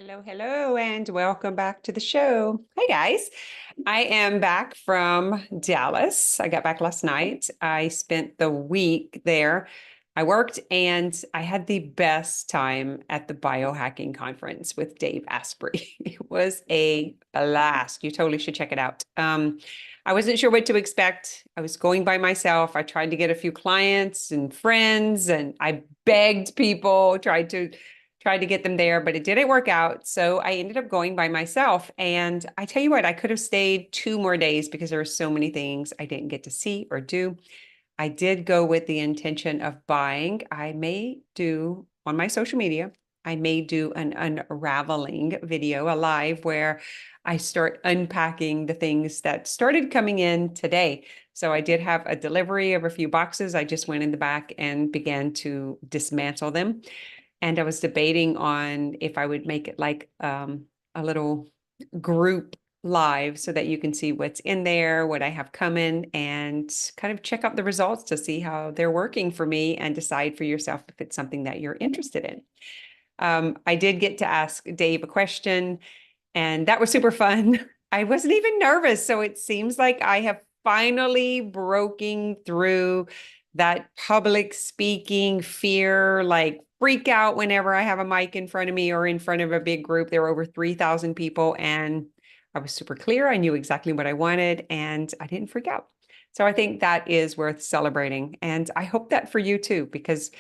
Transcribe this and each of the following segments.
Hello, hello, and welcome back to the show. Hey guys, I am back from Dallas. I got back last night. I spent the week there. I worked and I had the best time at the biohacking conference with Dave Asprey. It was a blast. You totally should check it out. I wasn't sure what to expect. I was going by myself. I tried to get a few clients and friends, and I begged people, tried to get them there, but it didn't work out. So I ended up going by myself. And I tell you what, I could have stayed 2 more days because there were so many things I didn't get to see or do. I did go with the intention of buying. I may do on my social media, I may do an unraveling video, a live where I start unpacking the things that started coming in today. So I did have a delivery of a few boxes. I just went in the back and began to dismantle them. And I was debating on if I would make it like a little group live so that you can see what's in there, what I have coming, and kind of check out the results to see how they're working for me and decide for yourself if it's something that you're interested in. I did get to ask Dave a question, and that was super fun. I wasn't even nervous. So it seems like I have finally broken through that public speaking fear, like freak out whenever I have a mic in front of me or in front of a big group. There were over 3,000 people, and I was super clear. I knew exactly what I wanted, and I didn't freak out. So I think that is worth celebrating. And I hope that for you too, because,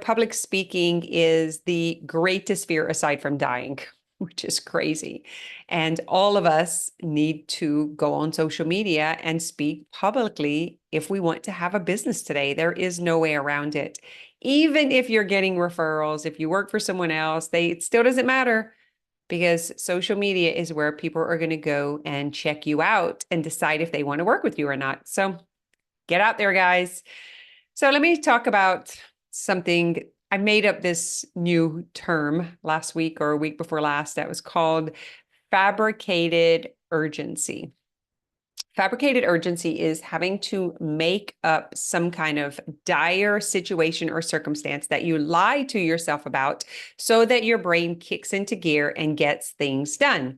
public speaking is the greatest fear aside from dying, which is crazy. And all of us need to go on social media and speak publicly if we want to have a business today. There is no way around it. Even if you're getting referrals, if you work for someone else, it still doesn't matter because social media is where people are going to go and check you out and decide if they want to work with you or not. So get out there, guys. So let me talk about something. I made up this new term last week or a week before last that was called fabricated urgency. Fabricated urgency is having to make up some kind of dire situation or circumstance that you lie to yourself about so that your brain kicks into gear and gets things done.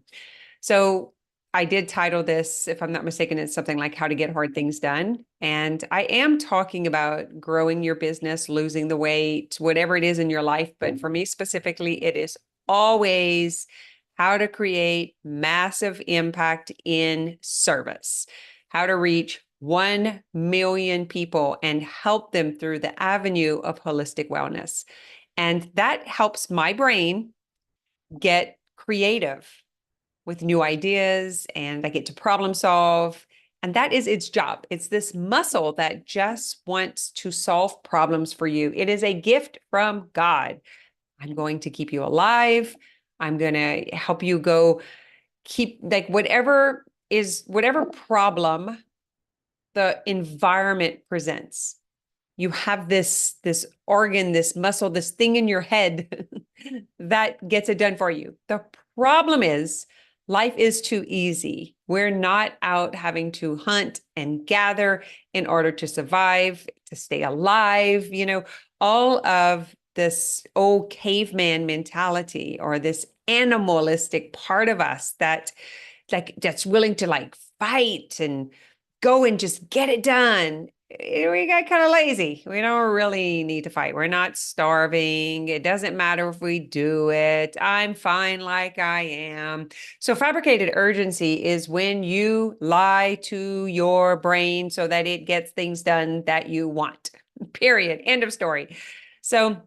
So I did title this, if I'm not mistaken, it's something like How to Get Hard Things Done. And I am talking about growing your business, losing the weight, whatever it is in your life. But for me specifically, it is always how to create massive impact in service, how to reach 1 million people and help them through the avenue of holistic wellness. And that helps my brain get creative with new ideas, and I get to problem solve. And that is its job. It's this muscle that just wants to solve problems for you. It is a gift from God. I'm going to keep you alive. I'm going to help you go keep like whatever problem the environment presents. You have this organ, this muscle, this thing in your head that gets it done for you. The problem is life is too easy. We're not out having to hunt and gather in order to survive, to stay alive, all of this old caveman mentality or this animalistic part of us that's willing to like fight and go and just get it done. We got kind of lazy. We don't really need to fight. We're not starving. It doesn't matter if we do it. I'm fine like I am. So fabricated urgency is when you lie to your brain so that it gets things done that you want. Period. End of story. So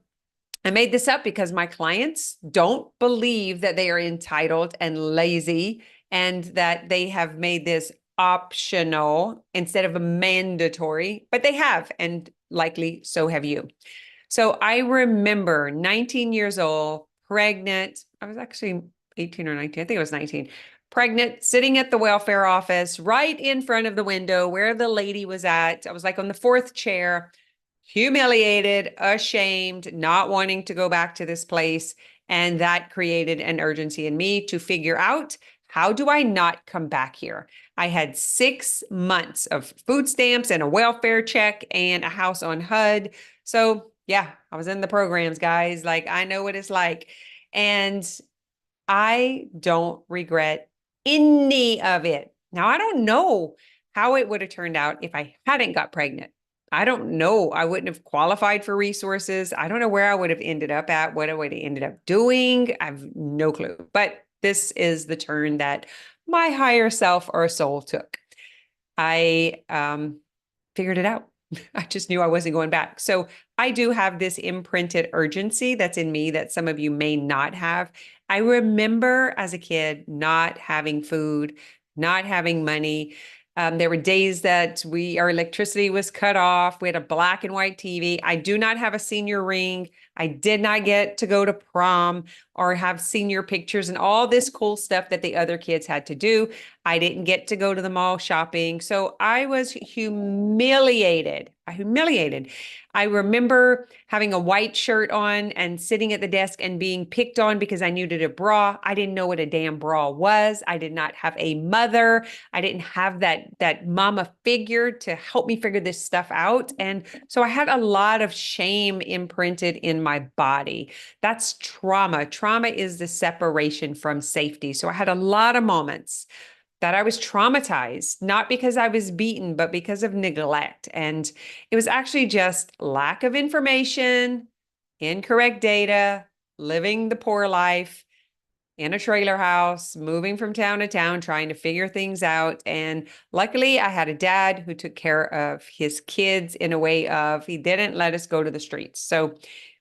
I made this up because my clients don't believe that they are entitled and lazy and that they have made this optional instead of a mandatory, but they have, and likely so have you. So I remember 19 years old, pregnant. I was actually 18 or 19. I think it was 19. Pregnant, sitting at the welfare office right in front of the window where the lady was at. I was like on the fourth chair, humiliated, ashamed, not wanting to go back to this place. And that created an urgency in me to figure out, how do I not come back here? I had 6 months of food stamps and a welfare check and a house on HUD. So yeah, I was in the programs, guys. Like I know what it's like. And I don't regret any of it. Now, I don't know how it would have turned out if I hadn't got pregnant. I don't know. I wouldn't have qualified for resources. I don't know where I would have ended up at, what I would have ended up doing. I have no clue. But this is the turn that my higher self or soul took. I figured it out. I just knew I wasn't going back. So I do have this imprinted urgency that's in me that some of you may not have. I remember as a kid not having food, not having money. There were days that our electricity was cut off. We had a black and white TV. I do not have a senior ring. I did not get to go to prom or have senior pictures and all this cool stuff that the other kids had to do. I didn't get to go to the mall shopping. So I was humiliated. I remember having a white shirt on and sitting at the desk and being picked on because I needed a bra. I didn't know what a damn bra was. I did not have a mother. I didn't have that mama figure to help me figure this stuff out. And so I had a lot of shame imprinted in my body. That's trauma. Trauma is the separation from safety. So I had a lot of moments that I was traumatized, not because I was beaten, but because of neglect. And it was actually just lack of information, incorrect data, living the poor life in a trailer house, moving from town to town, trying to figure things out. And luckily, I had a dad who took care of his kids in a way of he didn't let us go to the streets. So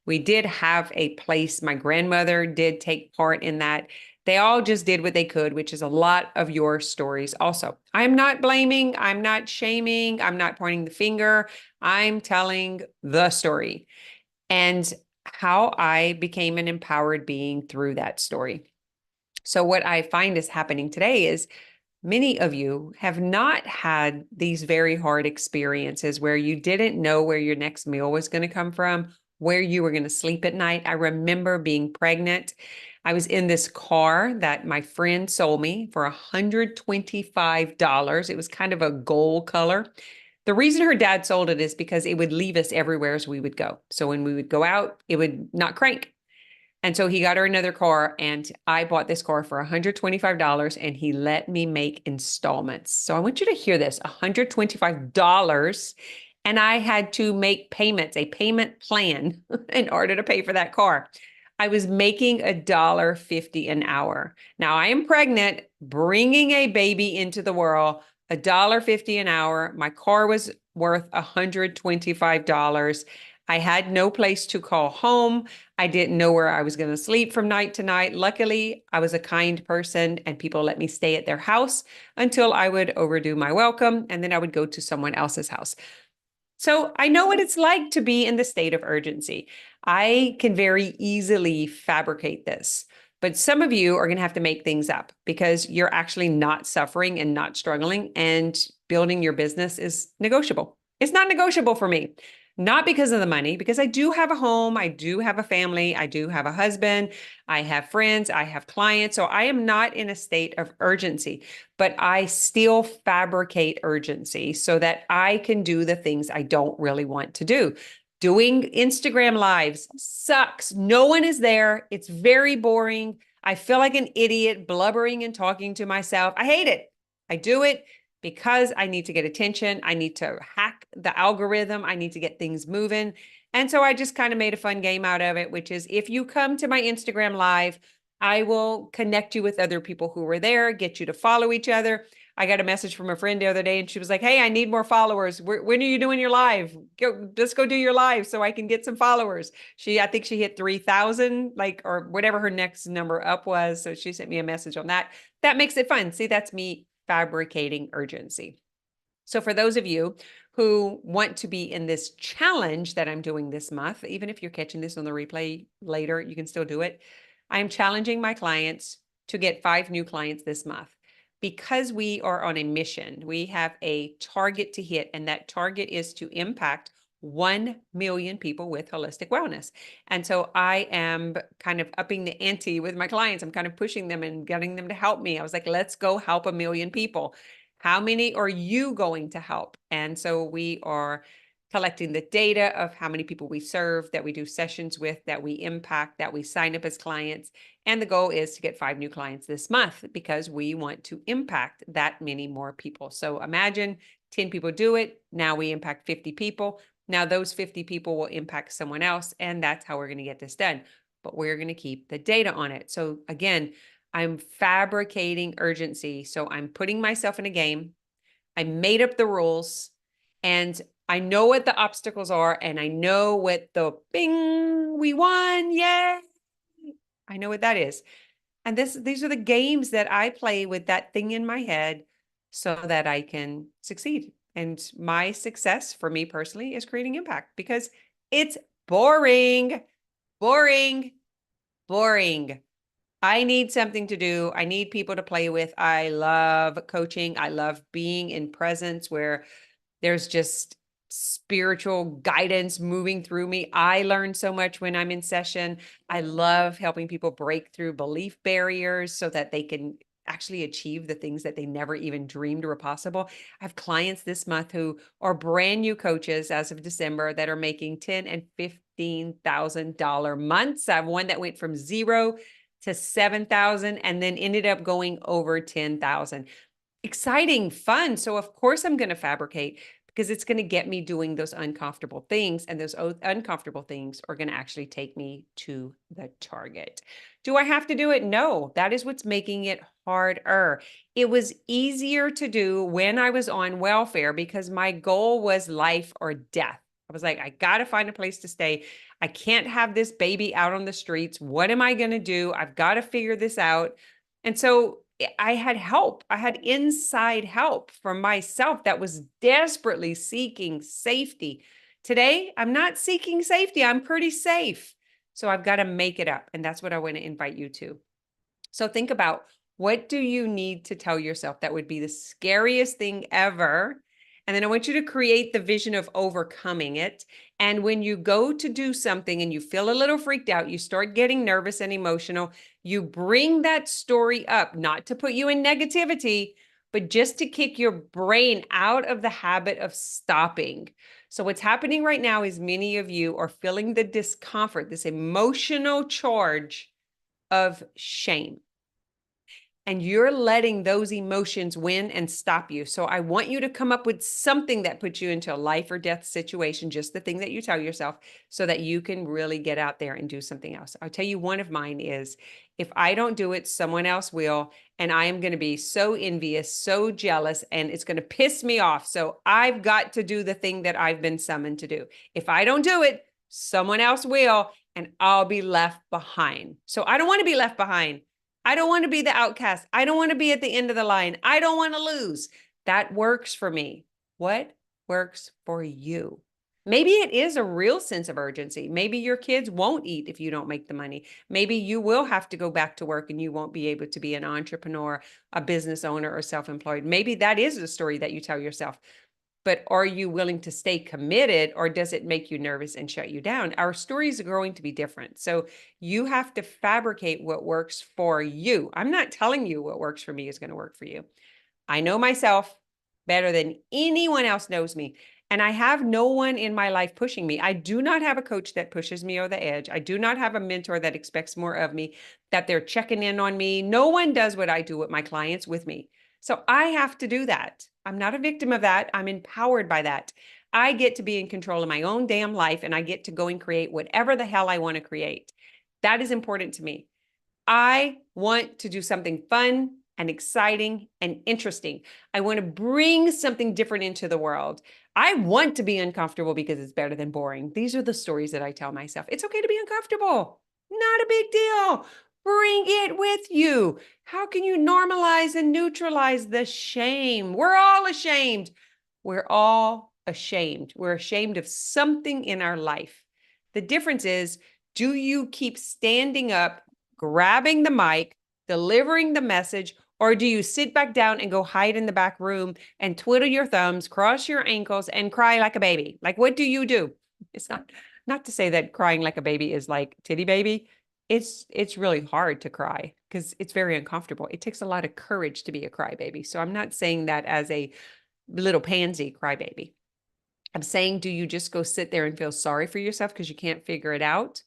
we did have a place. My grandmother did take part in that. They all just did what they could, which is a lot of your stories also. I'm not blaming, I'm not shaming, I'm not pointing the finger. I'm telling the story and how I became an empowered being through that story. So what I find is happening today is many of you have not had these very hard experiences where you didn't know where your next meal was going to come from, where you were going to sleep at night. I remember being pregnant. I was in this car that my friend sold me for $125. It was kind of a gold color. The reason her dad sold it is because it would leave us everywhere as we would go. So when we would go out, it would not crank. And so he got her another car, and I bought this car for $125, and he let me make installments. So I want you to hear this, $125, and I had to make payments, a payment plan in order to pay for that car. I was making $1.50 an hour. Now I am pregnant, bringing a baby into the world, $1.50 an hour. My car was worth $125. I had no place to call home. I didn't know where I was going to sleep from night to night. Luckily, I was a kind person and people let me stay at their house until I would overdo my welcome, and then I would go to someone else's house. So I know what it's like to be in the state of urgency. I can very easily fabricate this, but some of you are going to have to make things up because you're actually not suffering and not struggling, and building your business is negotiable. It's not negotiable for me. Not because of the money, because I do have a home, I do have a family, I do have a husband, I have friends, I have clients. So I am not in a state of urgency, but I still fabricate urgency so that I can do the things I don't really want to do. Doing Instagram lives sucks. No one is there. It's very boring. I feel like an idiot blubbering and talking to myself. I hate it. I do it because I need to get attention. I need to hack the algorithm. I need to get things moving. And so I just kind of made a fun game out of it, which is if you come to my Instagram live, I will connect you with other people who were there, get you to follow each other. I got a message from a friend the other day and she was like, hey, I need more followers. When are you doing your live? Just go do your live so I can get some followers. I think she hit 3,000, or whatever her next number up was. So she sent me a message on that. That makes it fun. See, that's me fabricating urgency. So for those of you who want to be in this challenge that I'm doing this month, even if you're catching this on the replay later, you can still do it. I am challenging my clients to get 5 new clients this month. Because we are on a mission, we have a target to hit, and that target is to impact 1 million people with holistic wellness. And so I am kind of upping the ante with my clients. I'm kind of pushing them and getting them to help me. I was like, let's go help 1 million people. How many are you going to help? And so we are collecting the data of how many people we serve, that we do sessions with, that we impact, that we sign up as clients. And the goal is to get 5 new clients this month because we want to impact that many more people. So imagine 10 people do it. Now we impact 50 people. Now those 50 people will impact someone else. And that's how we're going to get this done. But we're going to keep the data on it. So again, I'm fabricating urgency. So I'm putting myself in a game. I made up the rules and I know what the obstacles are and I know what the bing, we won, yay. I know what that is. And these are the games that I play with that thing in my head so that I can succeed. And my success for me personally is creating impact because it's boring, boring, boring. I need something to do. I need people to play with. I love coaching. I love being in presence where there's just spiritual guidance moving through me. I learn so much when I'm in session. I love helping people break through belief barriers so that they can actually achieve the things that they never even dreamed were possible. I have clients this month who are brand new coaches as of December that are making $10,000 and $15,000 months. I have one that went from 0 to 7,000 and then ended up going over 10,000. Exciting, fun. So of course I'm going to fabricate because it's going to get me doing those uncomfortable things. And those uncomfortable things are going to actually take me to the target. Do I have to do it? No, that is what's making it harder. It was easier to do when I was on welfare because my goal was life or death. I was like, I got to find a place to stay. I can't have this baby out on the streets. What am I going to do? I've got to figure this out. And so I had help. I had inside help from myself that was desperately seeking safety. Today, I'm not seeking safety. I'm pretty safe. So I've got to make it up. And that's what I want to invite you to. So think about, what do you need to tell yourself that would be the scariest thing ever? And then I want you to create the vision of overcoming it. And when you go to do something and you feel a little freaked out, you start getting nervous and emotional, you bring that story up, not to put you in negativity, but just to kick your brain out of the habit of stopping. So what's happening right now is many of you are feeling the discomfort, this emotional charge of shame. And you're letting those emotions win and stop you. So I want you to come up with something that puts you into a life or death situation, just the thing that you tell yourself, so that you can really get out there and do something else. I'll tell you, one of mine is, if I don't do it, someone else will. And I am going to be so envious, so jealous, and it's going to piss me off. So I've got to do the thing that I've been summoned to do. If I don't do it, someone else will, and I'll be left behind. So I don't want to be left behind. I don't want to be the outcast. I don't want to be at the end of the line. I don't want to lose. That works for me. What works for you? Maybe it is a real sense of urgency. Maybe your kids won't eat if you don't make the money. Maybe you will have to go back to work and you won't be able to be an entrepreneur, a business owner, or self-employed. Maybe that is the story that you tell yourself. But are you willing to stay committed, or does it make you nervous and shut you down? Our stories are going to be different. So you have to fabricate what works for you. I'm not telling you what works for me is going to work for you. I know myself better than anyone else knows me. And I have no one in my life pushing me. I do not have a coach that pushes me over the edge. I do not have a mentor that expects more of me, that they're checking in on me. No one does what I do with my clients with me. So I have to do that. I'm not a victim of that. I'm empowered by that. I get to be in control of my own damn life, and I get to go and create whatever the hell I want to create. That is important to me. I want to do something fun and exciting and interesting. I want to bring something different into the world. I want to be uncomfortable because it's better than boring. These are the stories that I tell myself. It's okay to be uncomfortable. Not a big deal. Bring it with you. How can you normalize and neutralize the shame? We're all ashamed. We're all ashamed. We're ashamed of something in our life. The difference is, do you keep standing up, grabbing the mic, delivering the message, or do you sit back down and go hide in the back room and twiddle your thumbs, cross your ankles, and cry like a baby? Like, what do you do? It's not to say that crying like a baby is like titty baby. It's really hard to cry because it's very uncomfortable. It takes a lot of courage to be a crybaby. So I'm not saying that as a little pansy crybaby. I'm saying, do you just go sit there and feel sorry for yourself because you can't figure it out?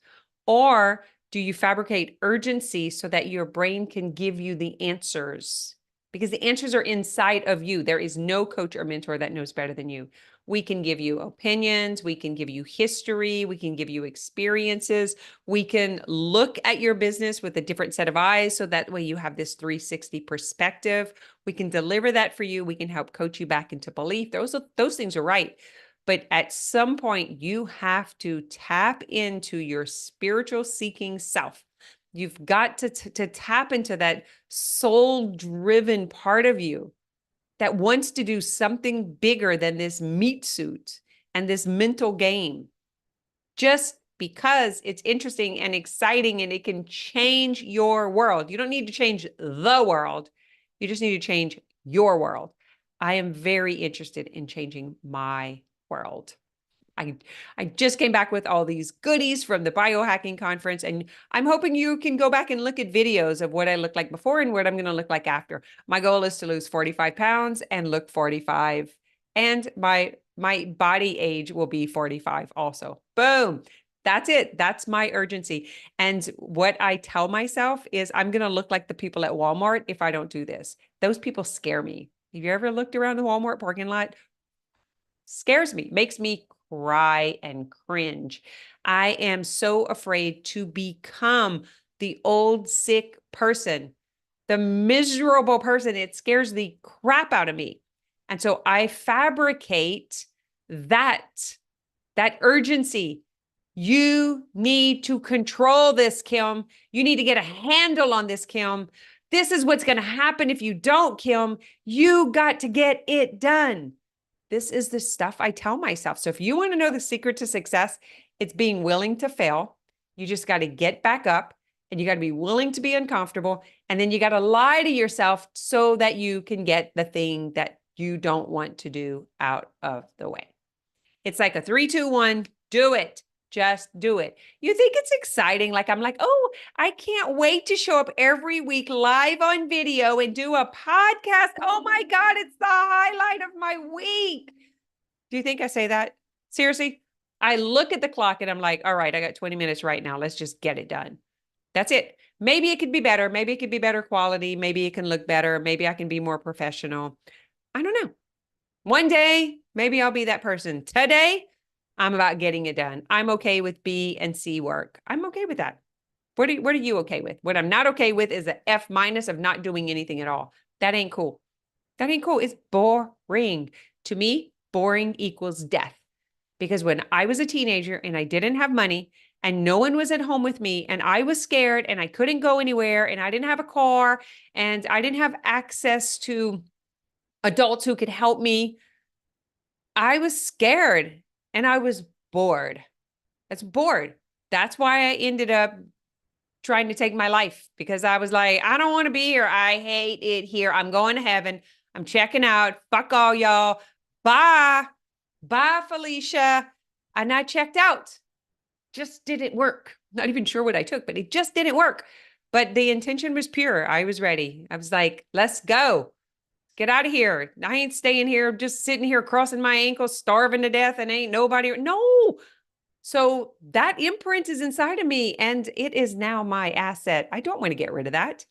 Or do you fabricate urgency so that your brain can give you the answers? Because the answers are inside of you. There is no coach or mentor that knows better than you. We can give you opinions, we can give you history, we can give you experiences, we can look at your business with a different set of eyes so that way you have this 360 perspective. We can deliver that for you. We can help coach you back into belief. Those things are right. But at some point, you have to tap into your spiritual seeking self. You've got to tap into that soul-driven part of you that wants to do something bigger than this meat suit and this mental game, just because it's interesting and exciting and it can change your world. You don't need to change the world. You just need to change your world. I am very interested in changing my world. I just came back with all these goodies from the biohacking conference, and I'm hoping you can go back and look at videos of what I looked like before and what I'm going to look like after. My goal is to lose 45 pounds and look 45, and my body age will be 45 also. Boom. That's it. That's my urgency. And what I tell myself is I'm going to look like the people at Walmart if I don't do this. Those people scare me. Have you ever looked around the Walmart parking lot? Scares me, makes me cry and cringe. I am so afraid to become the old sick person, the miserable person. It scares the crap out of me. And so I fabricate that urgency. You need to control this, Kim. You need to get a handle on this, Kim. This is what's going to happen if you don't, Kim. You got to get it done. This is the stuff I tell myself. So if you want to know the secret to success, it's being willing to fail. You just got to get back up and you got to be willing to be uncomfortable. And then you got to lie to yourself so that you can get the thing that you don't want to do out of the way. It's like a 3, 2, 1, do it. Just do it. You think it's exciting. Like I'm like, oh, I can't wait to show up every week live on video and do a podcast. Oh my God, it's the highlight of my week. Do you think I say that? Seriously? I look at the clock and I'm like, all right, I got 20 minutes right now. Let's just get it done. That's it. Maybe it could be better. Maybe it could be better quality. Maybe it can look better. Maybe I can be more professional. I don't know. One day, maybe I'll be that person. Today, I'm about getting it done. I'm okay with B and C work. I'm okay with that. What are you okay with? What I'm not okay with is the F- of not doing anything at all. That ain't cool. That ain't cool. It's boring. To me, boring equals death. Because when I was a teenager and I didn't have money and no one was at home with me and I was scared and I couldn't go anywhere and I didn't have a car and I didn't have access to adults who could help me, I was scared and I was bored. That's bored. That's why I ended up trying to take my life, because I was like, I don't want to be here. I hate it here. I'm going to heaven. I'm checking out. Fuck all y'all. Bye. Bye, Felicia. And I checked out. Just didn't work. Not even sure what I took, but it just didn't work. But the intention was pure. I was ready. I was like, let's go. Get out of here. I ain't staying here, just sitting here crossing my ankles, starving to death, and ain't nobody. No. So that imprint is inside of me, and it is now my asset. I don't want to get rid of that.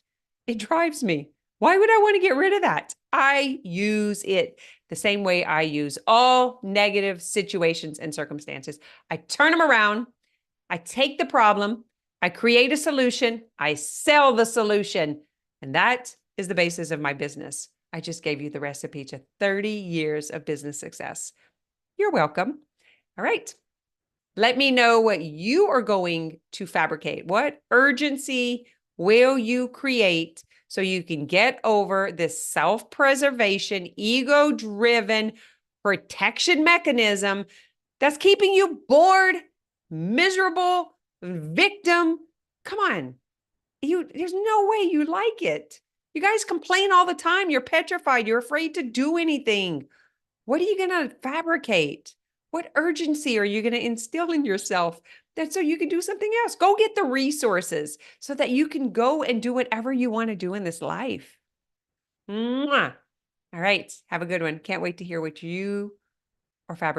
It drives me. Why would I want to get rid of that? I use it the same way I use all negative situations and circumstances. I turn them around. I take the problem. I create a solution. I sell the solution. And that is the basis of my business. I just gave you the recipe to 30 years of business success. You're welcome. All right. Let me know what you are going to fabricate. What urgency will you create so you can get over this self-preservation, ego-driven protection mechanism that's keeping you bored, miserable, victim? Come on. There's no way you like it. You guys complain all the time. You're petrified. You're afraid to do anything. What are you going to fabricate? What urgency are you going to instill in yourself that so you can do something else? Go get the resources so that you can go and do whatever you want to do in this life. Mwah. All right. Have a good one. Can't wait to hear what you are fabricating.